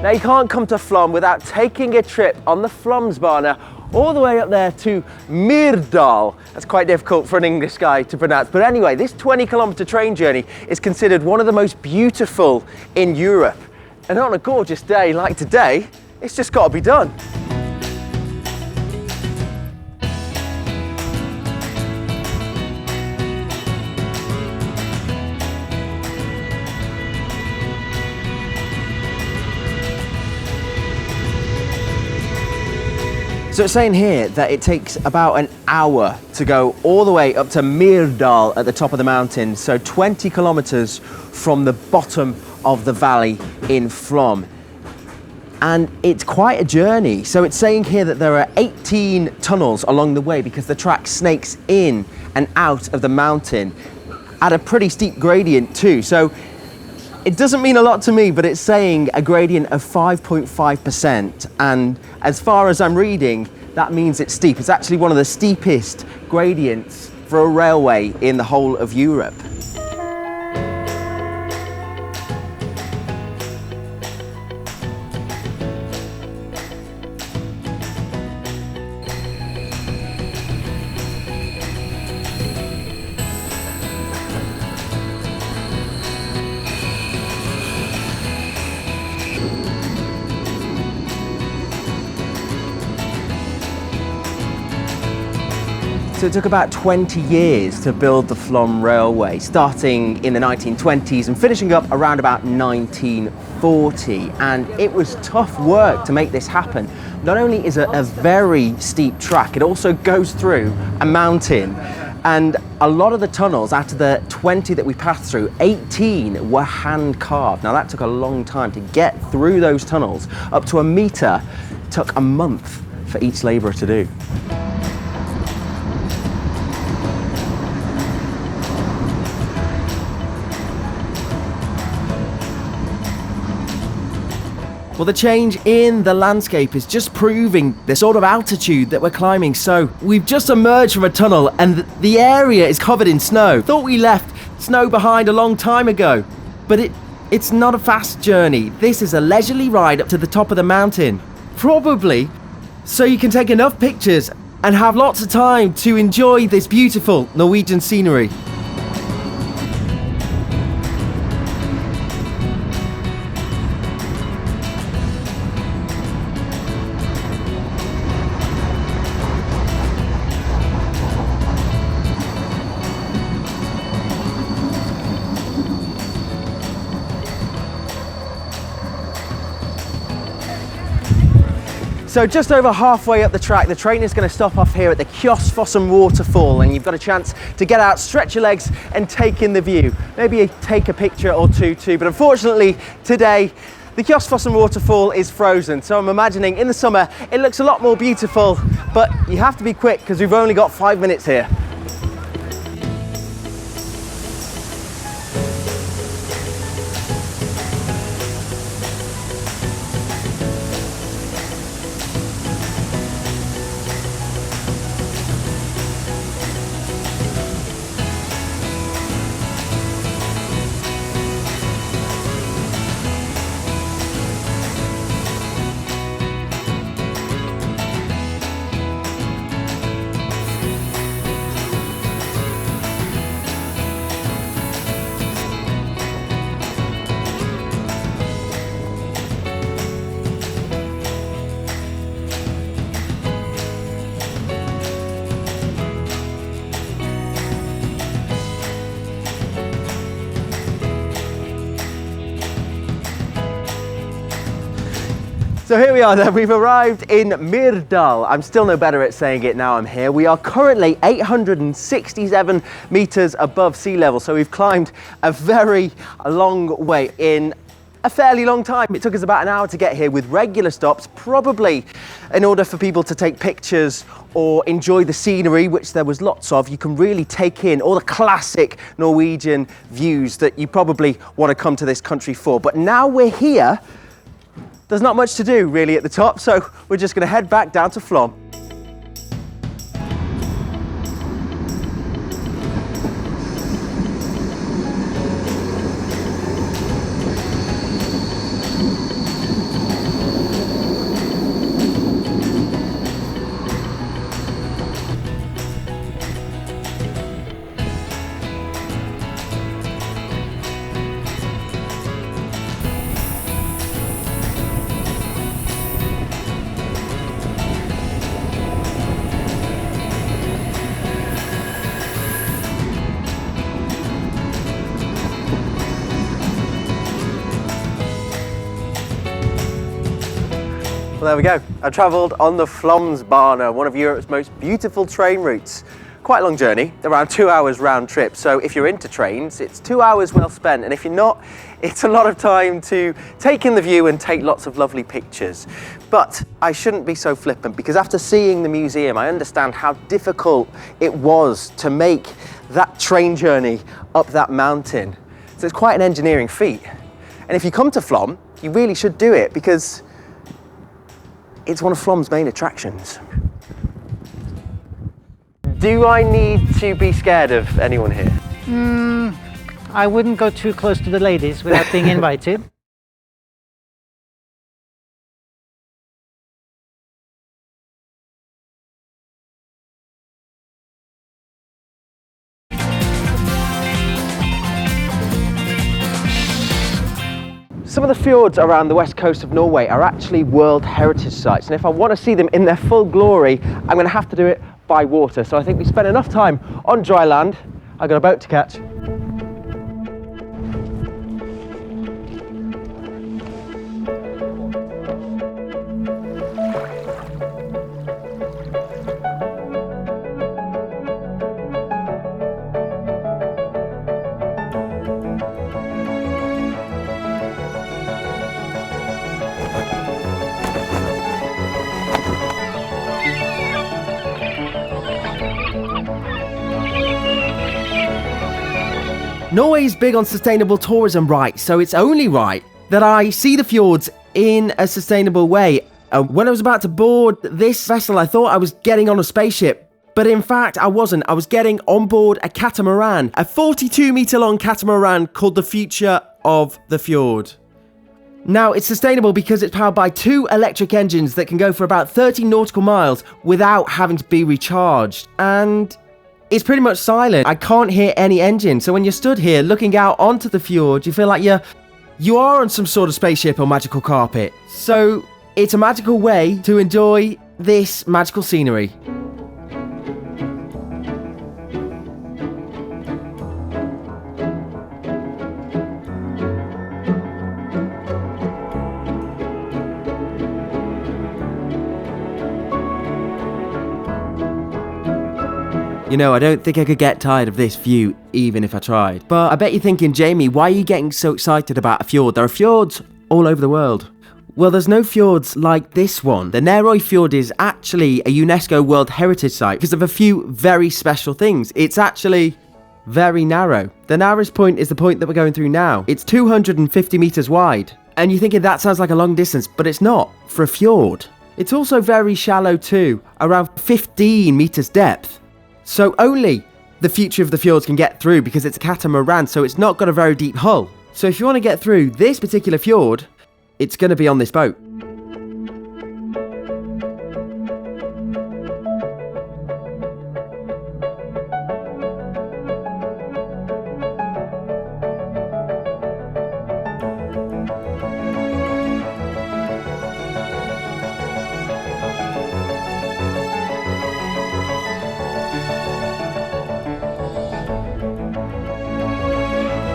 Now you can't come to Flam without taking a trip on the Flamsbane all the way up there to Myrdal. That's quite difficult for an English guy to pronounce. But anyway, this 20-kilometer train journey is considered one of the most beautiful in Europe. And on a gorgeous day like today, it's just got to be done. So it's saying here that it takes about an hour to go all the way up to Myrdal at the top of the mountain, so 20 kilometers from the bottom of the valley in Flam. And it's quite a journey. So it's saying here that there are 18 tunnels along the way because the track snakes in and out of the mountain at a pretty steep gradient too. So it doesn't mean a lot to me, but it's saying a gradient of 5.5%. And as far as I'm reading, that means it's steep. It's actually one of the steepest gradients for a railway in the whole of Europe. So it took about 20 years to build the Flam Railway, starting in the 1920s and finishing up around about 1940. And it was tough work to make this happen. Not only is it a very steep track, it also goes through a mountain. And a lot of the tunnels, out of the 20 that we passed through, 18 were hand carved. Now that took a long time to get through those tunnels. Up to a meter, it took a month for each labourer to do. Well, the change in the landscape is just proving the sort of altitude that we're climbing. So we've just emerged from a tunnel and the area is covered in snow. Thought we left snow behind a long time ago, but it's not a fast journey. This is a leisurely ride up to the top of the mountain, probably so you can take enough pictures and have lots of time to enjoy this beautiful Norwegian scenery. So just over halfway up the track, the train is going to stop off here at the Kjosfossen waterfall, and you've got a chance to get out, stretch your legs and take in the view. Maybe take a picture or two too, but unfortunately today the Kjosfossen waterfall is frozen. So I'm imagining in the summer it looks a lot more beautiful, but you have to be quick because we've only got 5 minutes here. So here we are then, we've arrived in Myrdal. I'm still no better at saying it now I'm here. We are currently 867 meters above sea level, so we've climbed a very long way in a fairly long time. It took us about an hour to get here with regular stops, probably in order for people to take pictures or enjoy the scenery, which there was lots of. You can really take in all the classic Norwegian views that you probably want to come to this country for. But now we're here, there's not much to do really at the top, so we're just going to head back down to Flam. Well, there we go. I travelled on the Flamsbane, one of Europe's most beautiful train routes. Quite a long journey, around 2 hours round trip. So if you're into trains, it's 2 hours well spent. And if you're not, it's a lot of time to take in the view and take lots of lovely pictures. But I shouldn't be so flippant, because after seeing the museum, I understand how difficult it was to make that train journey up that mountain. So it's quite an engineering feat. And if you come to Flam, you really should do it, because it's one of Flam's main attractions. Do I need to be scared of anyone here? I wouldn't go too close to the ladies without being invited. Some of the fjords around the west coast of Norway are actually World Heritage Sites, and if I want to see them in their full glory, I'm going to have to do it by water. So I think we spent enough time on dry land. I've got a boat to catch. Norway's big on sustainable tourism, right? So it's only right that I see the fjords in a sustainable way. When I was about to board this vessel, I thought I was getting on a spaceship, but in fact I wasn't. I was getting on board a catamaran, a 42-meter long catamaran called the Future of the Fjord. Now, it's sustainable because it's powered by 2 electric engines that can go for about 30 nautical miles without having to be recharged. And it's pretty much silent. I can't hear any engine. So when you're stood here looking out onto the fjord, you feel like you are on some sort of spaceship or magical carpet. So it's a magical way to enjoy this magical scenery. You know, I don't think I could get tired of this view, even if I tried. But I bet you're thinking, Jamie, why are you getting so excited about a fjord? There are fjords all over the world. Well, there's no fjords like this one. The Nerøy Fjord is actually a UNESCO World Heritage Site because of a few very special things. It's actually very narrow. The narrowest point is the point that we're going through now. It's 250 meters wide. And you're thinking that sounds like a long distance, but it's not for a fjord. It's also very shallow too, around 15 meters depth. So only the Future of the Fjords can get through because it's a catamaran, so it's not got a very deep hull. So if you want to get through this particular fjord, it's going to be on this boat.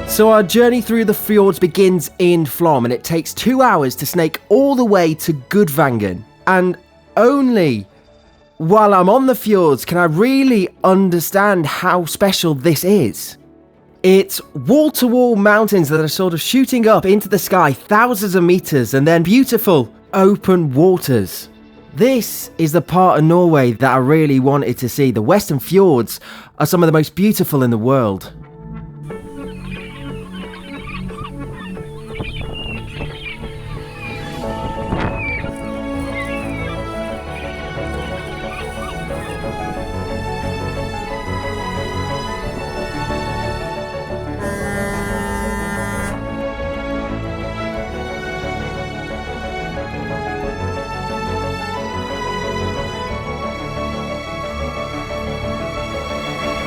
So our journey through the fjords begins in Flam, and it takes 2 hours to snake all the way to Gudvangen. And only while I'm on the fjords can I really understand how special this is. It's wall-to-wall mountains that are sort of shooting up into the sky thousands of meters, and then beautiful open waters. This is the part of Norway that I really wanted to see. The western fjords are some of the most beautiful in the world.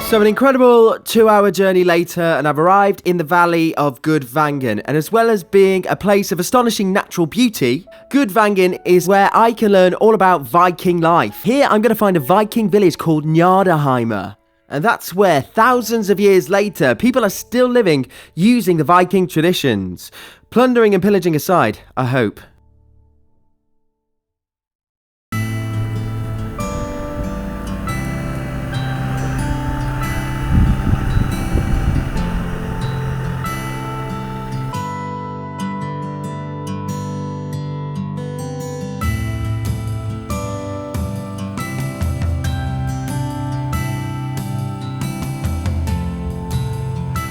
So an incredible 2-hour journey later, and I've arrived in the valley of Gudvangen. And as well as being a place of astonishing natural beauty, Gudvangen is where I can learn all about Viking life. Here I'm going to find a Viking village called Njardarheimer. And that's where thousands of years later, people are still living using the Viking traditions. Plundering and pillaging aside, I hope.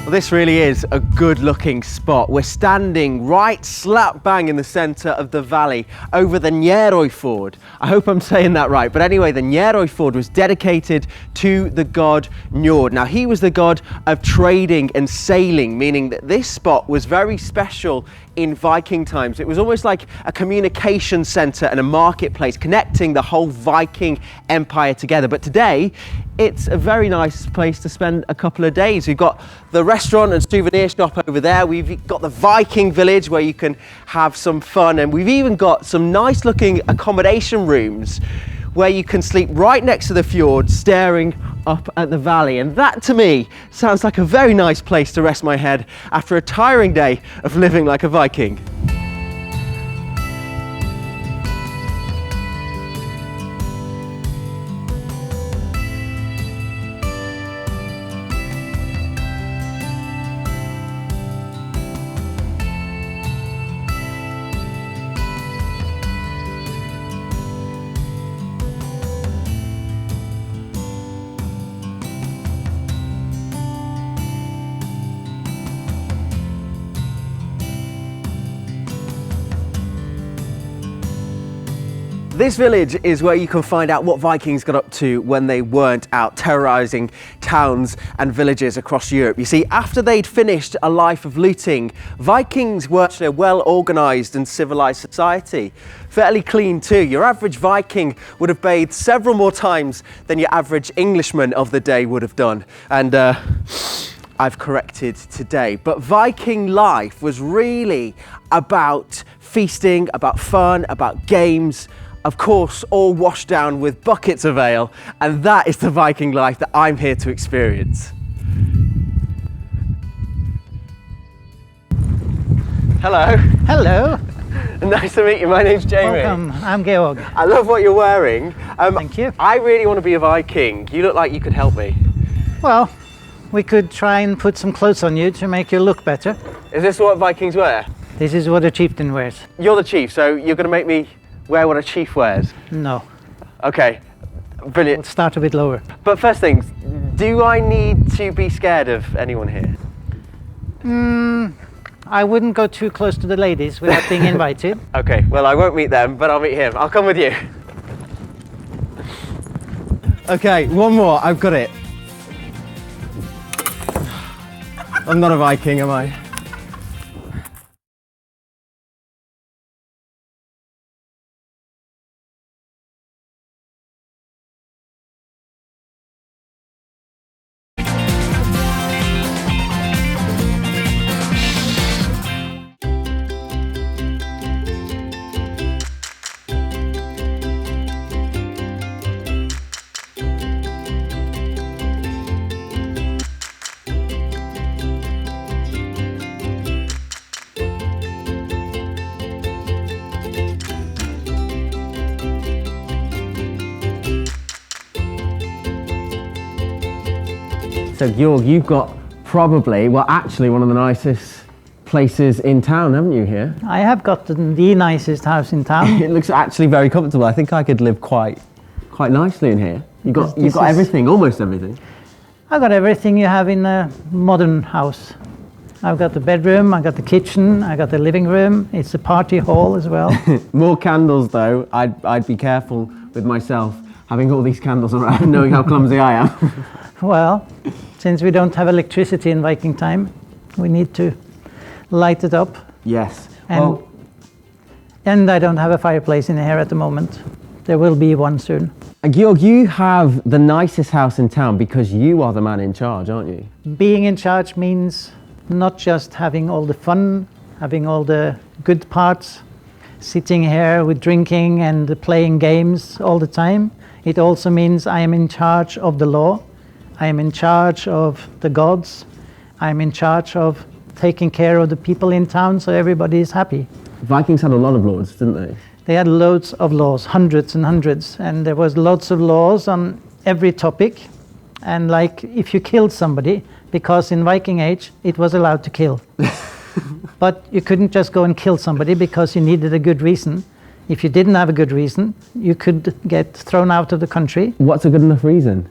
Well, this really is a good looking spot. We're standing right slap bang in the centre of the valley over the Njærøyfjord. I hope I'm saying that right. But anyway, the Njærøyfjord was dedicated to the god Njord. Now, he was the god of trading and sailing, meaning that this spot was very special in Viking times. It was almost like a communication centre and a marketplace connecting the whole Viking empire together. But today, it's a very nice place to spend a couple of days. We've got the restaurant and souvenir shop over there. We've got the Viking village where you can have some fun. And we've even got some nice looking accommodation rooms where you can sleep right next to the fjord, staring up at the valley. And that, to me, sounds like a very nice place to rest my head after a tiring day of living like a Viking. This village is where you can find out what Vikings got up to when they weren't out terrorising towns and villages across Europe. You see, after they'd finished a life of looting, Vikings were a well-organised and civilised society. Fairly clean too. Your average Viking would have bathed several more times than your average Englishman of the day would have done. And I've corrected today. But Viking life was really about feasting, about fun, about games, of course, all washed down with buckets of ale, and that is the Viking life that I'm here to experience. Hello. Hello. Nice to meet you. My name's Jamie. Welcome. I'm Georg. I love what you're wearing. Thank you. I really want to be a Viking. You look like you could help me. Well, we could try and put some clothes on you to make you look better. Is this what Vikings wear? This is what a chieftain wears. You're the chief, so you're going to make me wear what a chief wears? No. Okay, brilliant. We'll start a bit lower. But first things, do I need to be scared of anyone here? I wouldn't go too close to the ladies without being invited. Okay, well, I won't meet them, but I'll meet him. I'll come with you. Okay, one more. I've got it. I'm not a Viking, am I? So Georg, you've got probably, well, actually one of the nicest places in town, haven't you, here? I have got the nicest house in town. It looks actually very comfortable. I think I could live quite nicely in here. You've got everything, almost everything. I've got everything you have in a modern house. I've got the bedroom, I've got the kitchen, I've got the living room. It's a party hall as well. More candles, though. I'd be careful with myself having all these candles around, knowing how clumsy I am. Well, since we don't have electricity in Viking time, we need to light it up. Yes. And I don't have a fireplace in here at the moment. There will be one soon. Georg, you have the nicest house in town because you are the man in charge, aren't you? Being in charge means not just having all the fun, having all the good parts, sitting here with drinking and playing games all the time. It also means I am in charge of the law. I am in charge of the gods. I am in charge of taking care of the people in town so everybody is happy. Vikings had a lot of lords, didn't they? They had loads of laws, hundreds and hundreds, and there was lots of laws on every topic. And like if you killed somebody, because in Viking age it was allowed to kill. But you couldn't just go and kill somebody because you needed a good reason. If you didn't have a good reason, you could get thrown out of the country. What's a good enough reason?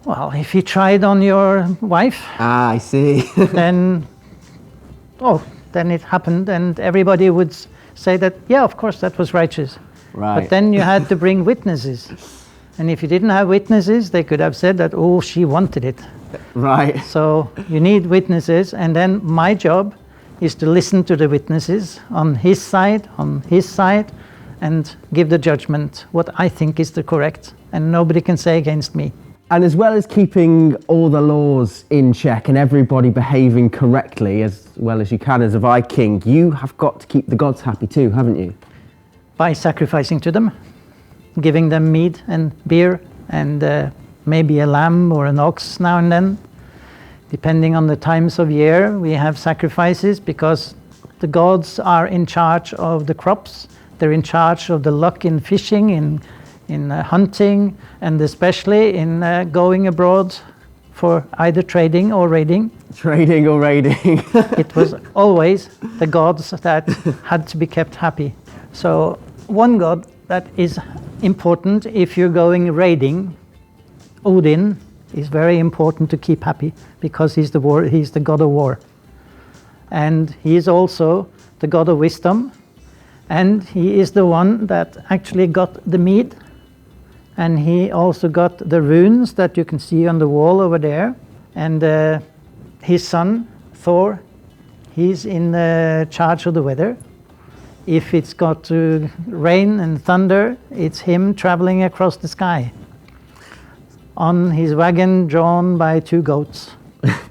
Well, if you tried on your wife, I see. then it happened, and everybody would say that, yeah, of course, that was righteous. Right. But then you had to bring witnesses. And if you didn't have witnesses, they could have said that, oh, she wanted it. Right. So you need witnesses, and then my job is to listen to the witnesses on his side, and give the judgment, what I think is the correct, and nobody can say against me. And as well as keeping all the laws in check and everybody behaving correctly as well as you can as a Viking, you have got to keep the gods happy too, haven't you? By sacrificing to them, giving them meat and beer, and maybe a lamb or an ox now and then. Depending on the times of year, we have sacrifices because the gods are in charge of the crops. They're in charge of the luck in fishing, in hunting, and especially in going abroad for either trading or raiding. Trading or raiding. It was always the gods that had to be kept happy. So one god that is important if you're going raiding, Odin, is very important to keep happy because he's the god of war. And he is also the god of wisdom, and he is the one that actually got the mead. And he also got the runes that you can see on the wall over there. And his son, Thor, he's in charge of the weather. If it's got to rain and thunder, it's him traveling across the sky on his wagon drawn by 2 goats.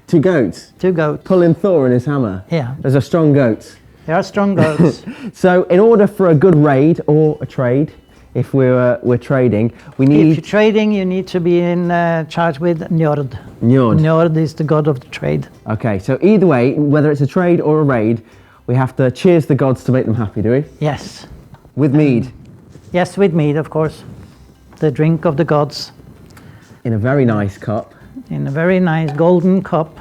2 goats? 2 goats. Pulling Thor and his hammer? Yeah. There's a strong goat. They are strong goats. So in order for a good raid or a trade, if we're trading, we need... If you're trading, you need to be in charge with Njord. Njord. Njord is the god of the trade. Okay, so either way, whether it's a trade or a raid, we have to cheers the gods to make them happy, do we? Yes. With mead? Yes, with mead, of course. The drink of the gods. In a very nice cup. In a very nice golden cup.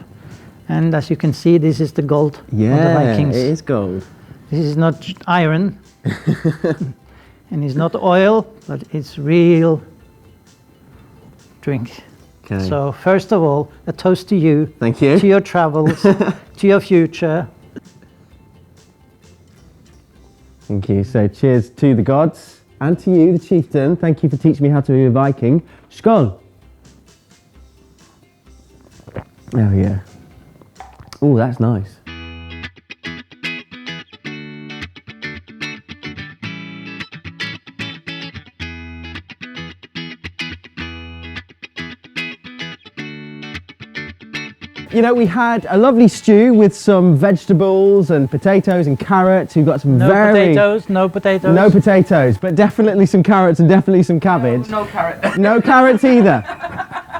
And as you can see, this is the gold of the Vikings. It is gold. This is not iron. And it's not oil, but it's real drink. Okay. So first of all, a toast to you. Thank you. To your travels, to your future. Thank you. So cheers to the gods and to you, the chieftain. Thank you for teaching me how to be a Viking. Skål. Oh yeah. Oh, that's nice. You know, we had a lovely stew with some vegetables and potatoes and carrots. We've got some No potatoes, but definitely some carrots and definitely some cabbage. No carrot. No carrots either.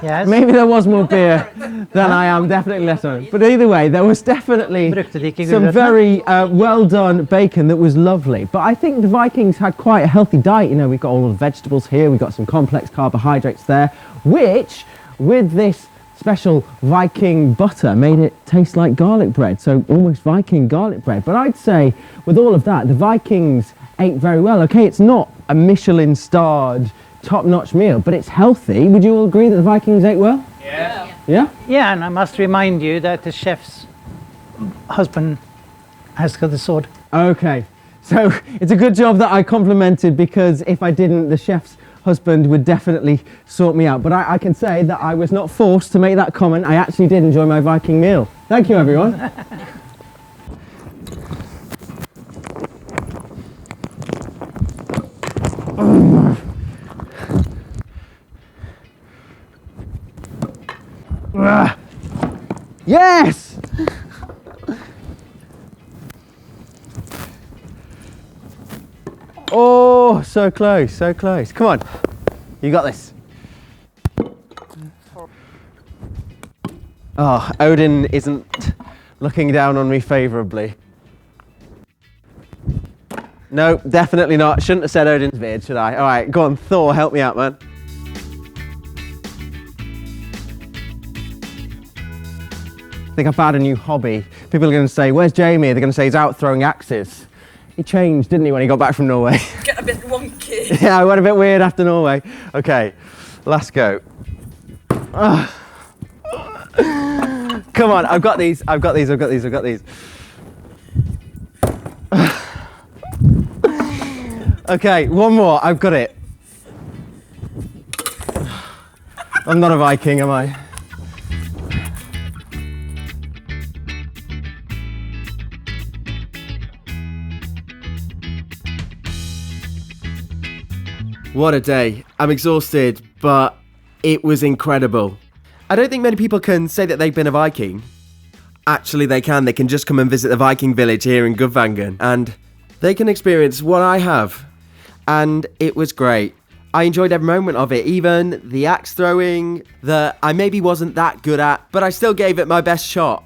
Yes. Maybe there was more beer than I am, definitely less on. But either way, there was definitely some very well done bacon that was lovely. But I think the Vikings had quite a healthy diet. You know, we've got all the vegetables here, we've got some complex carbohydrates there, which with this special Viking butter made it taste like garlic bread, so almost Viking garlic bread. But I'd say with all of that, the Vikings ate very well. Okay, it's not a Michelin-starred, top-notch meal, but it's healthy. Would you all agree that the Vikings ate well? Yeah. Yeah? Yeah, and I must remind you that the chef's husband has got the sword. Okay, so it's a good job that I complimented, because if I didn't, the chef's husband would definitely sort me out. But I can say that I was not forced to make that comment. I actually did enjoy my Viking meal. Thank you, everyone. Yes! Oh, so close, so close. Come on, you got this. Oh, Odin isn't looking down on me favourably. No, definitely not. Shouldn't have said Odin's beard, should I? All right, go on, Thor, help me out, man. I think I found a new hobby. People are going to say, where's Jamie? They're going to say he's out throwing axes. He changed, didn't he, when he got back from Norway? Get a bit wonky. Yeah, I went a bit weird after Norway. Okay, last go. Come on, I've got these, I've got these, I've got these, I've got these. Okay, one more, I've got it. I'm not a Viking, am I? What a day. I'm exhausted, but it was incredible. I don't think many people can say that they've been a Viking. Actually, they can. They can just come and visit the Viking village here in Gudvangen, and they can experience what I have. And it was great. I enjoyed every moment of it, even the axe throwing that I maybe wasn't that good at, but I still gave it my best shot.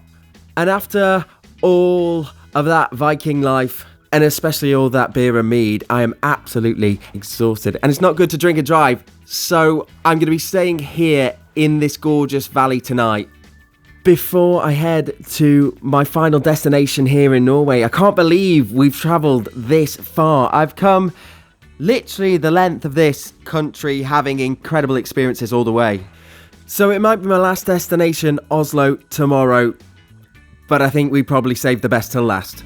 And after all of that Viking life, and especially all that beer and mead, I am absolutely exhausted. And it's not good to drink and drive, so I'm going to be staying here in this gorgeous valley tonight. Before I head to my final destination here in Norway, I can't believe we've travelled this far. I've come literally the length of this country, having incredible experiences all the way. So it might be my last destination, Oslo, tomorrow, but I think we probably saved the best till last.